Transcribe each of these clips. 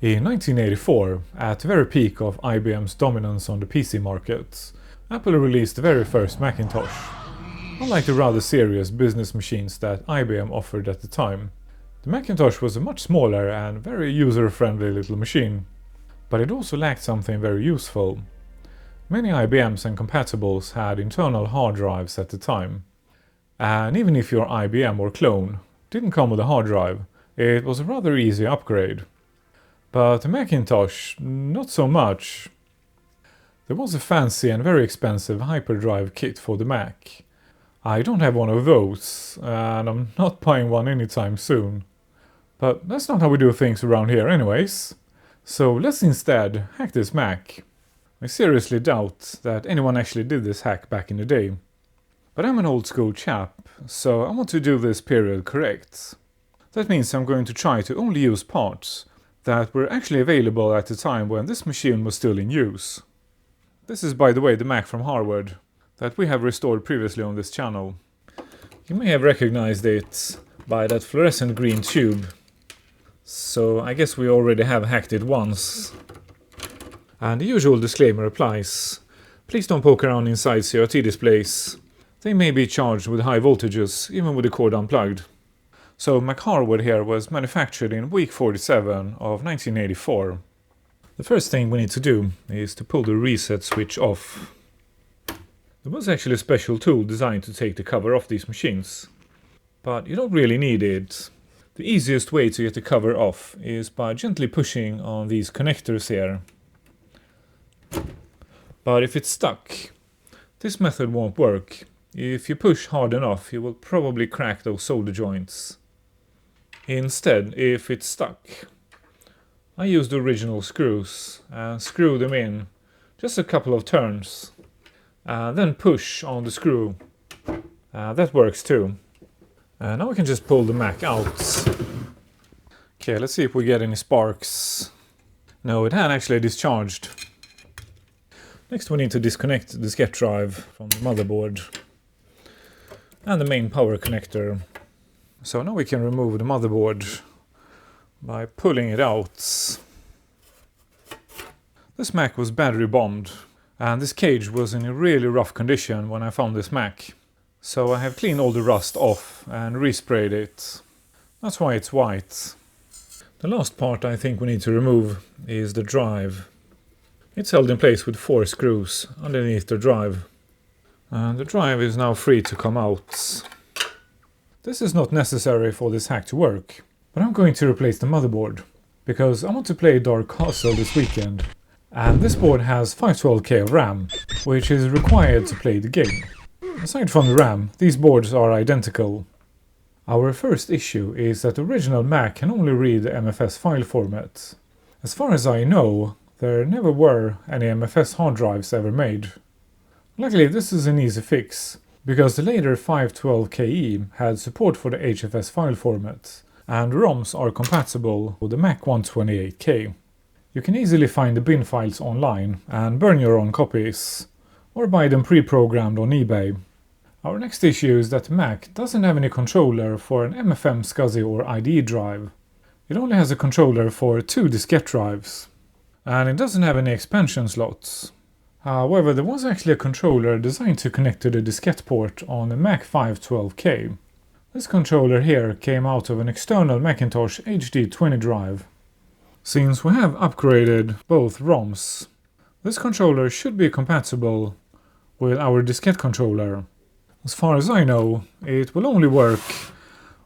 In 1984, at the very peak of IBM's dominance on the PC market, Apple released the very first Macintosh. Unlike the rather serious business machines that IBM offered at the time, the Macintosh was a much smaller and very user-friendly little machine. But it also lacked something very useful. Many IBMs and compatibles had internal hard drives at the time. And even if your IBM or clone didn't come with a hard drive, it was a rather easy upgrade. But the Macintosh, not so much. There was a fancy and very expensive hyperdrive kit for the Mac. I don't have one of those, and I'm not buying one anytime soon. But that's not how we do things around here anyways. So let's instead hack this Mac. I seriously doubt that anyone actually did this hack back in the day. But I'm an old school chap, so I want to do this period correct. That means I'm going to try to only use parts that were actually available at the time when this machine was still in use. This is, by the way, the Mac from Harvard that we have restored previously on this channel. You may have recognized it by that fluorescent green tube. So I guess we already have hacked it once. And the usual disclaimer applies. Please don't poke around inside CRT displays. They may be charged with high voltages, even with the cord unplugged. So Mac Harvard here was manufactured in week 47 of 1984. The first thing we need to do is to pull the reset switch off. There was actually a special tool designed to take the cover off these machines. But you don't really need it. The easiest way to get the cover off is by gently pushing on these connectors here. But if it's stuck, this method won't work. If you push hard enough, you will probably crack those solder joints. Instead, if it's stuck, I use the original screws and screw them in just a couple of turns. Then push on the screw. That works too. Now we can just pull the Mac out. Okay, let's see if we get any sparks. No, it had actually discharged. Next we need to disconnect the diskette drive from the motherboard and the main power connector. So now we can remove the motherboard by pulling it out. This Mac was battery bombed, and this cage was in a really rough condition when I found this Mac. So I have cleaned all the rust off and resprayed it. That's why it's white. The last part I think we need to remove is the drive. It's held in place with 4 screws underneath the drive. And the drive is now free to come out. This is not necessary for this hack to work, but I'm going to replace the motherboard, because I want to play Dark Castle this weekend. And this board has 512K of RAM, which is required to play the game. Aside from the RAM, these boards are identical. Our first issue is that the original Mac can only read the MFS file format. As far as I know, there never were any MFS hard drives ever made. Luckily, this is an easy fix, because the later 512KE had support for the HFS file format, and ROMs are compatible with the Mac 128K. You can easily find the bin files online and burn your own copies, or buy them pre-programmed on eBay. Our next issue is that the Mac doesn't have any controller for an MFM SCSI or IDE drive. It only has a controller for 2 diskette drives. And it doesn't have any expansion slots. However, there was actually a controller designed to connect to the diskette port on the Mac 512K. This controller here came out of an external Macintosh HD20 drive. Since we have upgraded both ROMs, this controller should be compatible with our diskette controller. As far as I know, it will only work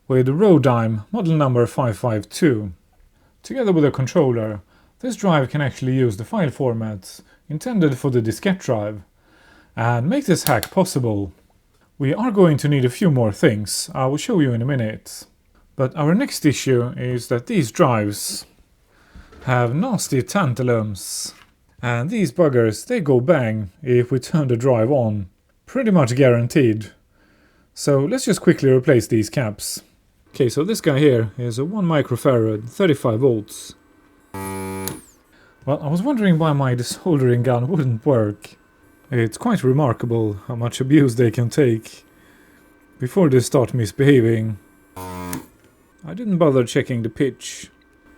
with the Rodyme model number 552. Together with a controller, this drive can actually use the file format intended for the diskette drive and make this hack possible. We are going to need a few more things, I will show you in a minute. But our next issue is that these drives have nasty tantalums. And these buggers, they go bang if we turn the drive on. Pretty much guaranteed. So let's just quickly replace these caps. Okay, so this guy here is a 1 microfarad, 35 volts. Well, I was wondering why my desoldering gun wouldn't work. It's quite remarkable how much abuse they can take before they start misbehaving. I didn't bother checking the pitch,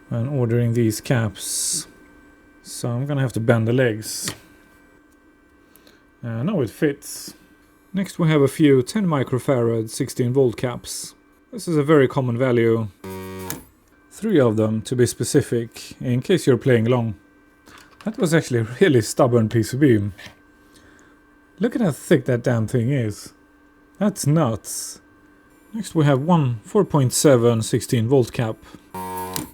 when ordering these caps. So I'm gonna have to bend the legs. Now it fits. Next we have a few 10 microfarad 16 volt caps. This is a very common value. 3 of them to be specific, in case you're playing along. That was actually a really stubborn PCB. Look at how thick that damn thing is. That's nuts. Next we have one 4.7 16 volt cap. I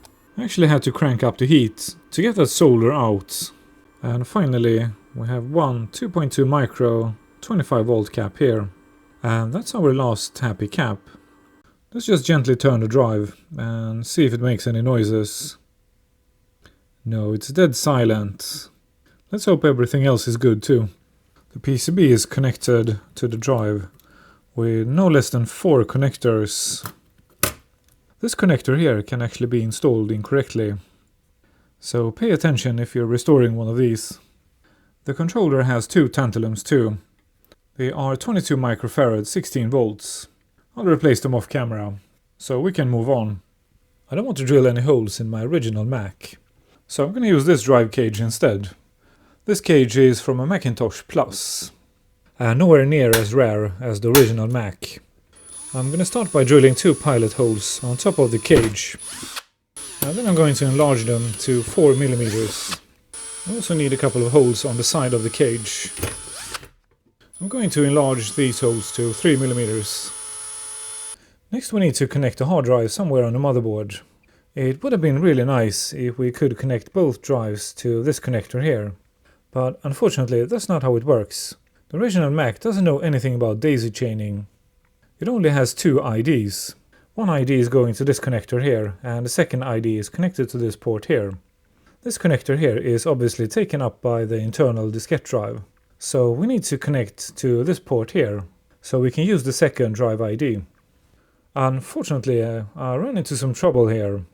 actually had to crank up the heat to get that solder out. And finally we have one 2.2 micro 25 volt cap here. And that's our last happy cap. Let's just gently turn the drive and see if it makes any noises. No, it's dead silent. Let's hope everything else is good too. The PCB is connected to the drive with no less than 4 connectors. This connector here can actually be installed incorrectly. So pay attention if you're restoring one of these. The controller has 2 tantalums too. They are 22 microfarad 16 volts. I'll replace them off camera, so we can move on. I don't want to drill any holes in my original Mac, so I'm going to use this drive cage instead. This cage is from a Macintosh Plus, and nowhere near as rare as the original Mac. I'm going to start by drilling 2 pilot holes on top of the cage, and then I'm going to enlarge them to 4 mm. I also need a couple of holes on the side of the cage. I'm going to enlarge these holes to 3 mm. Next we need to connect the hard drive somewhere on the motherboard. It would have been really nice if we could connect both drives to this connector here. But unfortunately that's not how it works. The original Mac doesn't know anything about daisy chaining. It only has 2 IDs. One ID is going to this connector here, and the second ID is connected to this port here. This connector here is obviously taken up by the internal diskette drive. So we need to connect to this port here, so we can use the second drive ID. Unfortunately, I ran into some trouble here.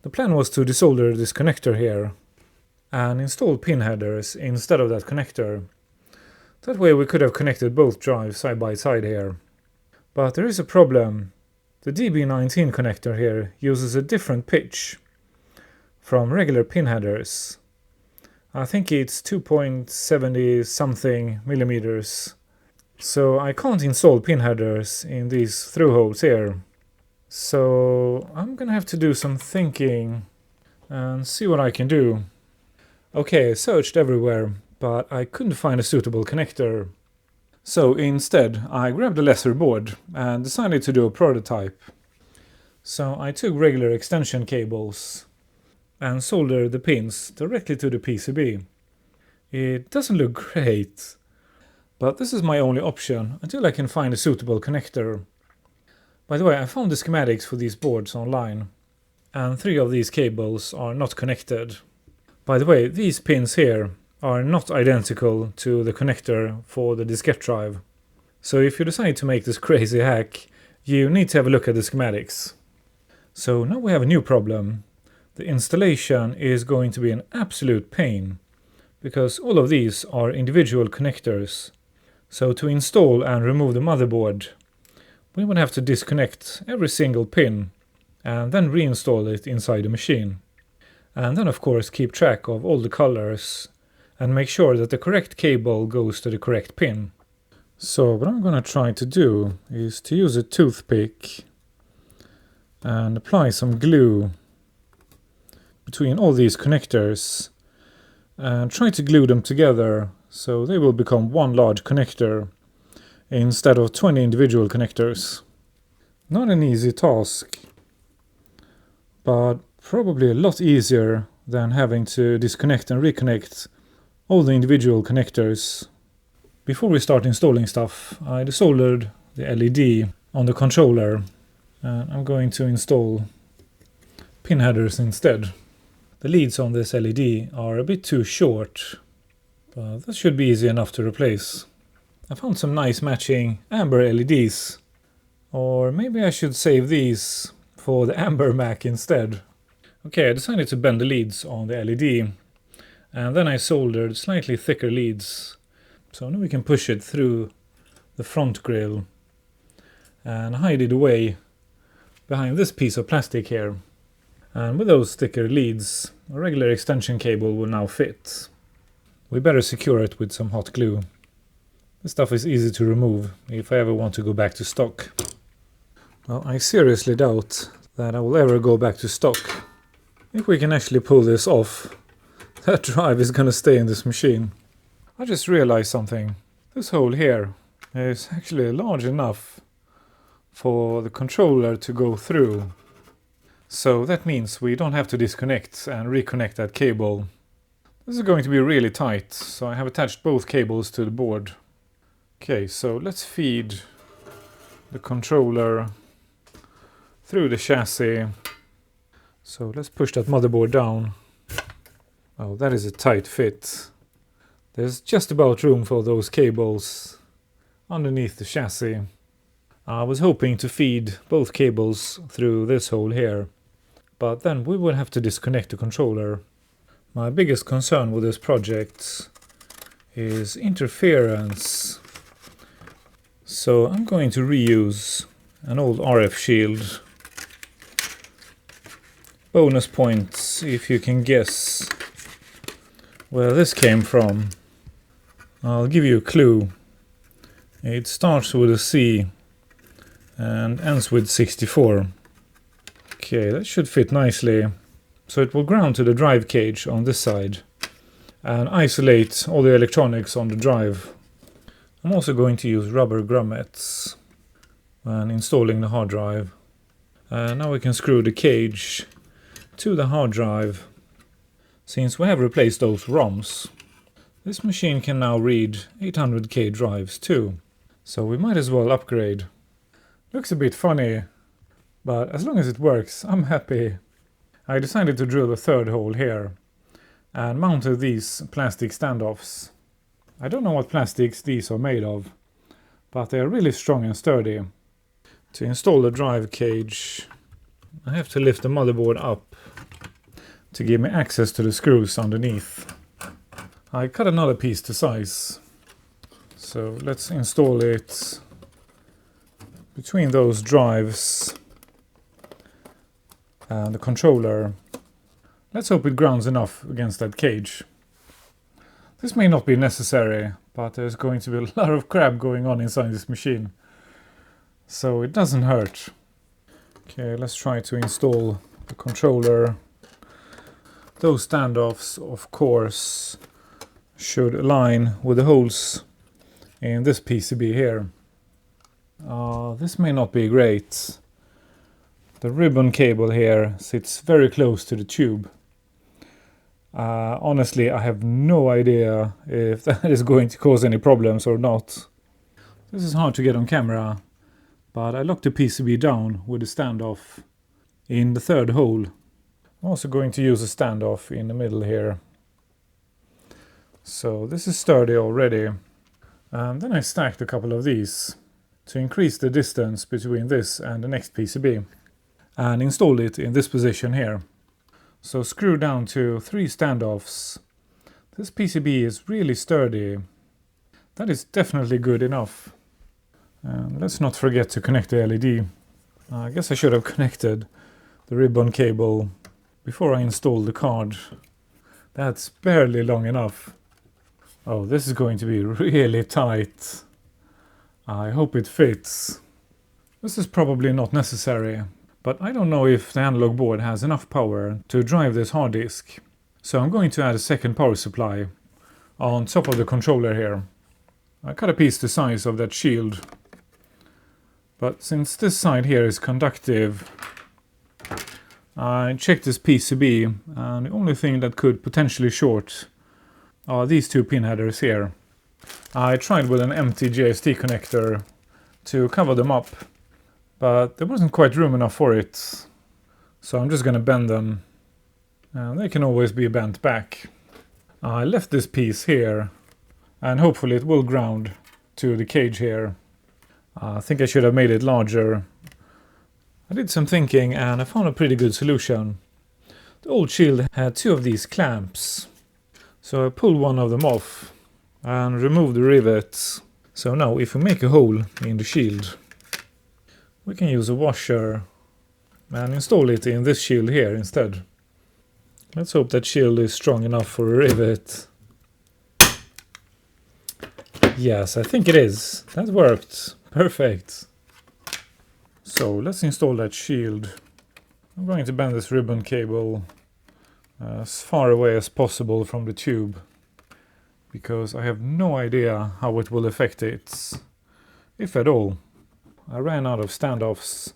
The plan was to desolder this connector here and install pin headers instead of that connector. That way we could have connected both drives side by side here. But there is a problem. The DB19 connector here uses a different pitch from regular pin headers. I think it's 2.70 something millimeters. So I can't install pin headers in these through holes here. So I'm gonna have to do some thinking and see what I can do. Okay, I searched everywhere, but I couldn't find a suitable connector. So instead I grabbed a lesser board and decided to do a prototype. So I took regular extension cables and soldered the pins directly to the PCB. It doesn't look great, but this is my only option until I can find a suitable connector. By the way, I found the schematics for these boards online, and 3 of these cables are not connected. By the way, these pins here are not identical to the connector for the diskette drive. So if you decide to make this crazy hack, you need to have a look at the schematics. So now we have a new problem. The installation is going to be an absolute pain, because all of these are individual connectors. So to install and remove the motherboard, we would have to disconnect every single pin and then reinstall it inside the machine. And then of course keep track of all the colors and make sure that the correct cable goes to the correct pin. So what I'm going to try to do is to use a toothpick and apply some glue between all these connectors and try to glue them together so they will become one large connector instead of 20 individual connectors. Not an easy task, but probably a lot easier than having to disconnect and reconnect all the individual connectors. Before we start installing stuff, I desoldered the LED on the controller, and I'm going to install pin headers instead. The leads on this LED are a bit too short, but that should be easy enough to replace. I found some nice matching amber LEDs, or maybe I should save these for the amber Mac instead. Okay, I decided to bend the leads on the LED, and then I soldered slightly thicker leads, so now we can push it through the front grille and hide it away behind this piece of plastic here. And with those thicker leads, a regular extension cable will now fit. We better secure it with some hot glue. This stuff is easy to remove if I ever want to go back to stock. Well, I seriously doubt that I will ever go back to stock. If we can actually pull this off, that drive is gonna stay in this machine. I just realized something. This hole here is actually large enough for the controller to go through. So that means we don't have to disconnect and reconnect that cable. This is going to be really tight, so I have attached both cables to the board. Okay, so let's feed the controller through the chassis. So let's push that motherboard down. Oh, that is a tight fit. There's just about room for those cables underneath the chassis. I was hoping to feed both cables through this hole here, but then we would have to disconnect the controller. My biggest concern with this project is interference. So I'm going to reuse an old RF shield. Bonus points if you can guess where this came from. I'll give you a clue. It starts with a C and ends with 64. Okay, that should fit nicely. So it will ground to the drive cage on this side and isolate all the electronics on the drive. I'm also going to use rubber grommets when installing the hard drive. And now we can screw the cage to the hard drive. Since we have replaced those ROMs, this machine can now read 800K drives too. So we might as well upgrade. Looks a bit funny, but as long as it works, I'm happy. I decided to drill a third hole here and mounted these plastic standoffs. I don't know what plastics these are made of, but they are really strong and sturdy. To install the drive cage, I have to lift the motherboard up to give me access to the screws underneath. I cut another piece to size, so let's install it between those drives and the controller. Let's hope it grounds enough against that cage. This may not be necessary, but there's going to be a lot of crap going on inside this machine, so it doesn't hurt. Okay, let's try to install the controller. Those standoffs, of course, should align with the holes in this PCB here. This may not be great. The ribbon cable here sits very close to the tube. Honestly, I have no idea if that is going to cause any problems or not. This is hard to get on camera, but I locked the PCB down with a standoff in the third hole. I'm also going to use a standoff in the middle here. So this is sturdy already. And then I stacked a couple of these to increase the distance between this and the next PCB and installed it in this position here. So screw down to 3 standoffs. This PCB is really sturdy. That is definitely good enough. And let's not forget to connect the LED. I guess I should have connected the ribbon cable before I installed the card. That's barely long enough. Oh, this is going to be really tight. I hope it fits. This is probably not necessary, but I don't know if the analog board has enough power to drive this hard disk. So I'm going to add a second power supply on top of the controller here. I cut a piece the size of that shield. But since this side here is conductive, I checked this PCB, and the only thing that could potentially short are these 2 pin headers here. I tried with an empty JST connector to cover them up, but there wasn't quite room enough for it. So I'm just going to bend them, and they can always be bent back. I left this piece here, and hopefully it will ground to the cage here. I think I should have made it larger. I did some thinking and I found a pretty good solution. The old shield had 2 of these clamps, so I pulled one of them off and removed the rivets. So now if we make a hole in the shield, we can use a washer and install it in this shield here instead. Let's hope that shield is strong enough for a rivet. Yes, I think it is. That worked. Perfect. So let's install that shield. I'm going to bend this ribbon cable as far away as possible from the tube, because I have no idea how it will affect it, if at all. I ran out of standoffs,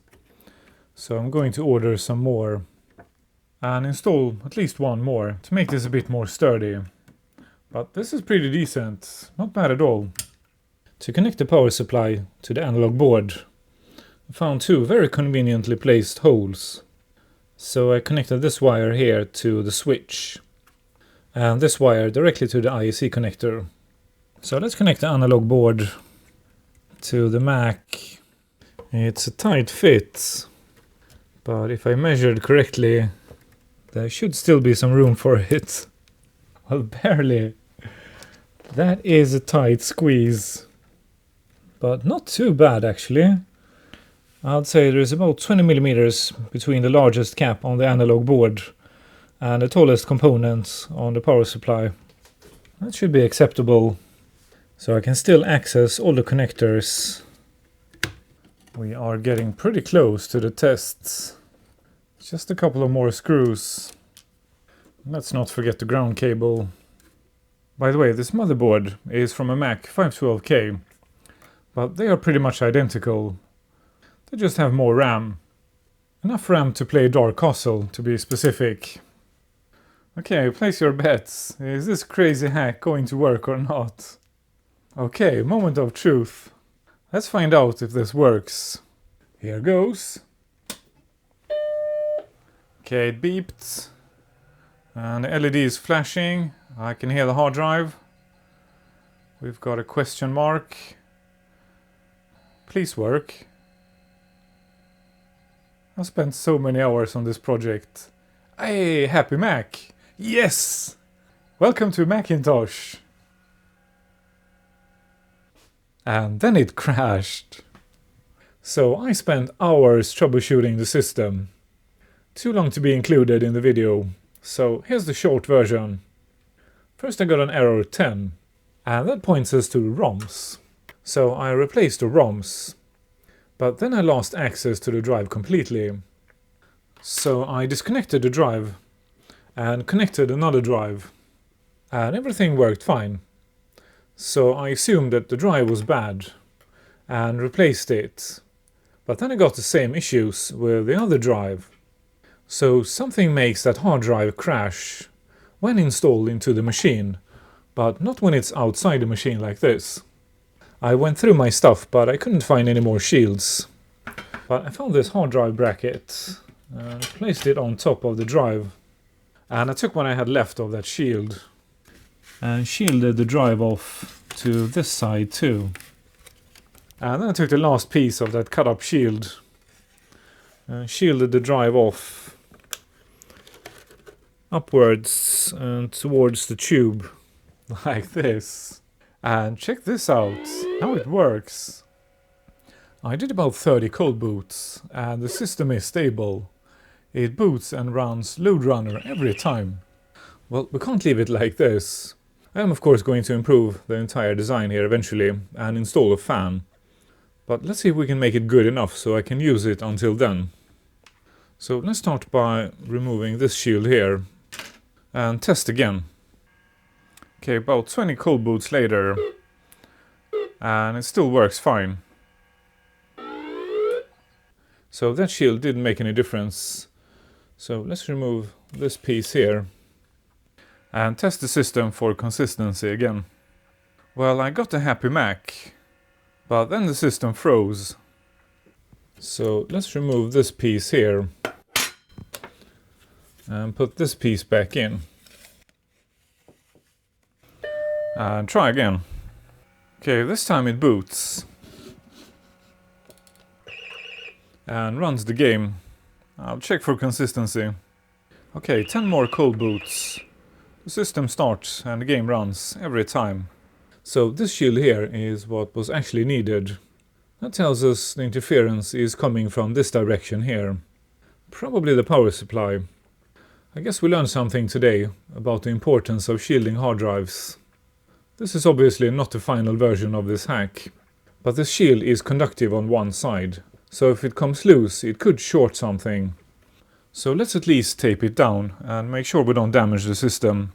so I'm going to order some more and install at least one more to make this a bit more sturdy. But this is pretty decent, not bad at all. To connect the power supply to the analog board, I found two very conveniently placed holes. So I connected this wire here to the switch, and this wire directly to the IEC connector. So let's connect the analog board to the Mac. It's a tight fit, but if I measured correctly, there should still be some room for it. Well, barely. That is a tight squeeze, but not too bad actually. I'd say there is about 20 millimeters between the largest cap on the analog board and the tallest component on the power supply. That should be acceptable. So I can still access all the connectors. We are getting pretty close to the tests. Just a couple of more screws. Let's not forget the ground cable. By the way, this motherboard is from a Mac 512K, but they are pretty much identical. They just have more RAM. Enough RAM to play Dark Castle, to be specific. Okay, place your bets. Is this crazy hack going to work or not? Okay, moment of truth. Let's find out if this works. Here goes. Okay, it beeped. And the LED is flashing. I can hear the hard drive. We've got a question mark. Please work. I spent so many hours on this project. Hey, happy Mac! Yes! Welcome to Macintosh! And then it crashed. So I spent hours troubleshooting the system. Too long to be included in the video. So here's the short version. First I got an error 10, and that points us to ROMs. So I replaced the ROMs. But then I lost access to the drive completely. So I disconnected the drive and connected another drive. And everything worked fine. So I assumed that the drive was bad and replaced it. But then I got the same issues with the other drive. So something makes that hard drive crash when installed into the machine, but not when it's outside the machine like this. I went through my stuff, but I couldn't find any more shields. But I found this hard drive bracket and placed it on top of the drive. And I took what I had left of that shield and shielded the drive off to this side too. And then I took the last piece of that cut up shield and shielded the drive off upwards and towards the tube like this. And check this out, how it works. I did about 30 cold boots and the system is stable. It boots and runs load runner every time. Well, we can't leave it like this. I am of course going to improve the entire design here eventually and install a fan. But let's see if we can make it good enough so I can use it until then. So let's start by removing this shield here and test again. Okay, about 20 cold boots later, and it still works fine. So that shield didn't make any difference. So let's remove this piece here and test the system for consistency again. Well, I got a happy Mac, but then the system froze. So let's remove this piece here and put this piece back in. And try again. Okay, this time it boots. And runs the game. I'll check for consistency. Okay, 10 more cold boots. The system starts and the game runs every time. So this shield here is what was actually needed. That tells us the interference is coming from this direction here. Probably the power supply. I guess we learned something today about the importance of shielding hard drives. This is obviously not the final version of this hack, but the shield is conductive on one side, so if it comes loose it could short something. So let's at least tape it down and make sure we don't damage the system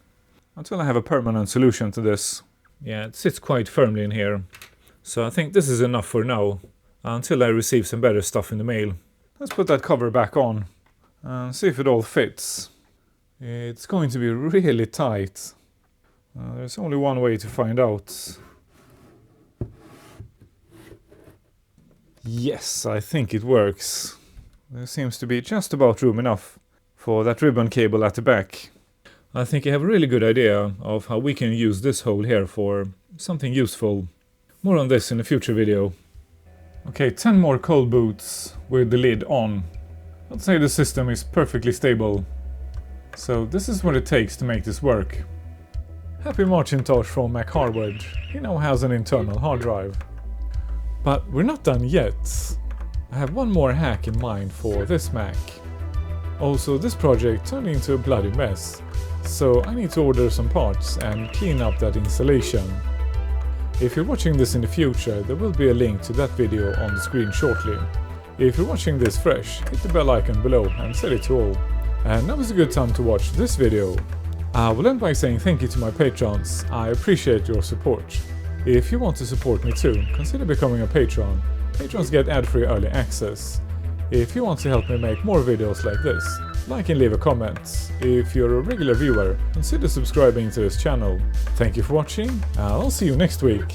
until I have a permanent solution to this. Yeah, it sits quite firmly in here, so I think this is enough for now, until I receive some better stuff in the mail. Let's put that cover back on and see if it all fits. It's going to be really tight. There's only one way to find out. Yes, I think it works. There seems to be just about room enough for that ribbon cable at the back. I think I have a really good idea of how we can use this hole here for something useful. More on this in a future video. Okay, 10 more cold boots with the lid on. Let's say the system is perfectly stable. So this is what it takes to make this work. Happy Macintosh from Mac Hardware. He now has an internal hard drive. But we're not done yet. I have one more hack in mind for this Mac. Also, this project turned into a bloody mess, so I need to order some parts and clean up that installation. If you're watching this in the future, there will be a link to that video on the screen shortly. If you're watching this fresh, hit the bell icon below and set it to all. And now is a good time to watch this video. I will end by saying thank you to my patrons. I appreciate your support. If you want to support me too, consider becoming a patron. Patrons get ad-free early access. If you want to help me make more videos like this, like and leave a comment. If you're a regular viewer, consider subscribing to this channel. Thank you for watching, and I'll see you next week.